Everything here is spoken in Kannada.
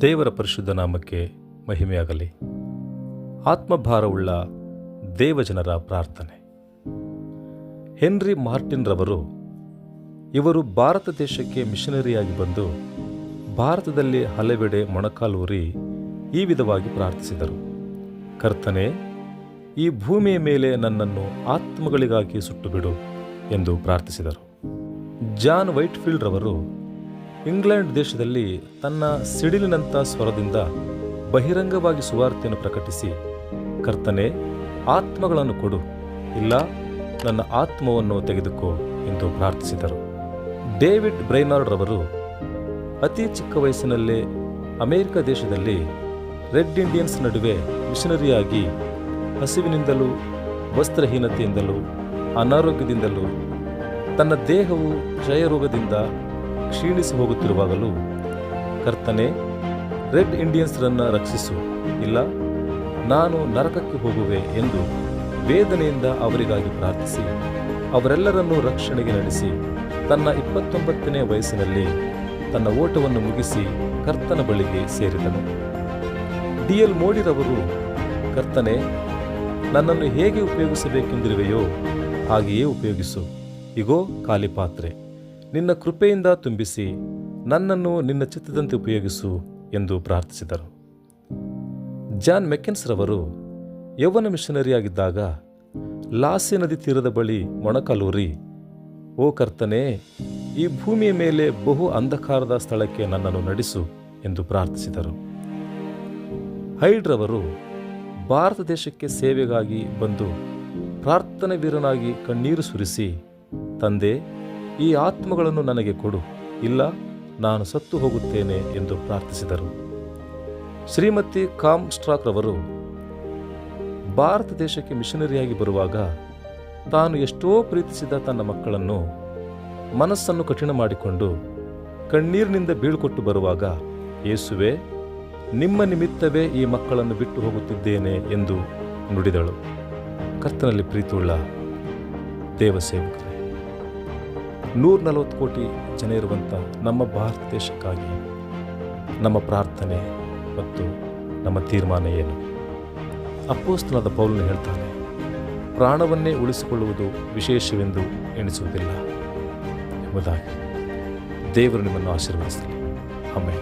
ದೇವರ ಪರಿಶುದ್ಧ ನಾಮಕ್ಕೆ ಮಹಿಮೆಯಾಗಲಿ. ಆತ್ಮಭಾರವುಳ್ಳ ದೇವಜನರ ಪ್ರಾರ್ಥನೆ. ಹೆನ್ರಿ ಮಾರ್ಟಿನ್ ರವರು ಇವರು ಭಾರತ ದೇಶಕ್ಕೆ ಮಿಷನರಿಯಾಗಿ ಬಂದು ಭಾರತದಲ್ಲಿ ಹಲವೆಡೆ ಮೊಣಕಾಲೂರಿ ಈ ವಿಧವಾಗಿ ಪ್ರಾರ್ಥಿಸಿದರು. ಕರ್ತನೇ, ಈ ಭೂಮಿಯ ಮೇಲೆ ನನ್ನನ್ನು ಆತ್ಮಗಳಿಗಾಗಿ ಸುಟ್ಟುಬಿಡು ಎಂದು ಪ್ರಾರ್ಥಿಸಿದರು. ಜಾನ್ ವೈಟ್ಫೀಲ್ಡ್ ರವರು ಇಂಗ್ಲೆಂಡ್ ದೇಶದಲ್ಲಿ ತನ್ನ ಸಿಡಿಲಿನಂಥ ಸ್ವರದಿಂದ ಬಹಿರಂಗವಾಗಿ ಸುವಾರ್ತೆಯನ್ನು ಪ್ರಕಟಿಸಿ, ಕರ್ತನೇ, ಆತ್ಮಗಳನ್ನು ಕೊಡು, ಇಲ್ಲ ನನ್ನ ಆತ್ಮವನ್ನು ತೆಗೆದುಕೋ ಎಂದು ಪ್ರಾರ್ಥಿಸಿದರು. ಡೇವಿಡ್ ಬ್ರೈನಾರ್ಡ್ ರವರು ಅತಿ ಚಿಕ್ಕ ವಯಸ್ಸಿನಲ್ಲೇ ಅಮೆರಿಕ ದೇಶದಲ್ಲಿ ರೆಡ್ ಇಂಡಿಯನ್ಸ್ ನಡುವೆ ಮಿಷನರಿಯಾಗಿ ಹಸಿವಿನಿಂದಲೂ ವಸ್ತ್ರಹೀನತೆಯಿಂದಲೂ ಅನಾರೋಗ್ಯದಿಂದಲೂ ತನ್ನ ದೇಹವು ಕ್ಷಯರೋಗದಿಂದ ಕ್ಷೀಣಿಸಿ ಹೋಗುತ್ತಿರುವಾಗಲೂ, ಕರ್ತನೇ, ರೆಡ್ ಇಂಡಿಯನ್ಸ್ರನ್ನು ರಕ್ಷಿಸು, ಇಲ್ಲ ನಾನು ನರಕಕ್ಕೆ ಹೋಗುವೆ ಎಂದು ವೇದನೆಯಿಂದ ಅವರಿಗಾಗಿ ಪ್ರಾರ್ಥಿಸಿ ಅವರೆಲ್ಲರನ್ನೂ ರಕ್ಷಣೆಗೆ ನಡೆಸಿ ತನ್ನ 29ನೇ ವಯಸ್ಸಿನಲ್ಲಿ ತನ್ನ ಓಟವನ್ನು ಮುಗಿಸಿ ಕರ್ತನ ಬಳಿಗೆ ಸೇರಿದನು. ಡಿ.ಎಲ್. ಮೋಡಿರವರು, ಕರ್ತನೇ, ನನ್ನನ್ನು ಹೇಗೆ ಉಪಯೋಗಿಸಬೇಕೆಂದಿರುವೆಯೋ ಹಾಗೆಯೇ ಉಪಯೋಗಿಸು, ಇಗೋ ಖಾಲಿ ಪಾತ್ರೆ, ನಿನ್ನ ಕೃಪೆಯಿಂದ ತುಂಬಿಸಿ ನನ್ನನ್ನು ನಿನ್ನ ಚಿತ್ತದಂತೆ ಉಪಯೋಗಿಸು ಎಂದು ಪ್ರಾರ್ಥಿಸಿದರು. ಜಾನ್ ಮೆಕೆನ್ಸ್ ರವರು ಯೌವನ ಮಿಷನರಿಯಾಗಿದ್ದಾಗ ಲಾಸಿ ನದಿ ತೀರದ ಬಳಿ ಮೊಣಕಾಲೂರಿ, ಓ ಕರ್ತನೇ, ಈ ಭೂಮಿಯ ಮೇಲೆ ಬಹು ಅಂಧಕಾರದ ಸ್ಥಳಕ್ಕೆ ನನ್ನನ್ನು ನಡೆಸು ಎಂದು ಪ್ರಾರ್ಥಿಸಿದರು. ಹೈಡ್ ರವರು ಭಾರತ ದೇಶಕ್ಕೆ ಸೇವೆಗಾಗಿ ಬಂದು ಪ್ರಾರ್ಥನೆ ವೀರನಾಗಿ ಕಣ್ಣೀರು ಸುರಿಸಿ, ತಂದೆ, ಈ ಆತ್ಮಗಳನ್ನು ನನಗೆ ಕೊಡು, ಇಲ್ಲ ನಾನು ಸತ್ತು ಹೋಗುತ್ತೇನೆ ಎಂದು ಪ್ರಾರ್ಥಿಸಿದರು. ಶ್ರೀಮತಿ ಕಾಮ್ ಸ್ಟ್ರಾಕ್ ರವರು ಭಾರತ ದೇಶಕ್ಕೆ ಮಿಷನರಿಯಾಗಿ ಬರುವಾಗ ತಾನು ಎಷ್ಟೋ ಪ್ರೀತಿಸಿದ ತನ್ನ ಮಕ್ಕಳನ್ನು ಮನಸ್ಸನ್ನು ಕಠಿಣ ಮಾಡಿಕೊಂಡು ಕಣ್ಣೀರಿನಿಂದ ಬೀಳ್ಕೊಟ್ಟು ಬರುವಾಗ, ಯೇಸುವೆ, ನಿಮ್ಮ ನಿಮಿತ್ತವೇ ಈ ಮಕ್ಕಳನ್ನು ಬಿಟ್ಟು ಹೋಗುತ್ತಿದ್ದೇನೆ ಎಂದು ನುಡಿದಳು. ಕರ್ತನಲ್ಲಿ ಪ್ರೀತಿಯುಳ್ಳ ದೇವಸೇವಕರೇ, 140 ಕೋಟಿ ಜನ ಇರುವಂಥ ನಮ್ಮ ಭಾರತ ದೇಶಕ್ಕಾಗಿ ನಮ್ಮ ಪ್ರಾರ್ಥನೆ ಮತ್ತು ನಮ್ಮ ತೀರ್ಮಾನ ಏನು? ಅಪೊಸ್ತಲನಾದ ಪೌಲನು ಹೇಳ್ತಾನೆ, ಪ್ರಾಣವನ್ನೇ ಉಳಿಸಿಕೊಳ್ಳುವುದು ವಿಶೇಷವೆಂದು ಎಣಿಸುವುದಿಲ್ಲ ಎಂಬುದಾಗಿ. ದೇವರು ನಿಮ್ಮನ್ನು ಆಶೀರ್ವದಿಸಲಿ. ಆಮೆನ್.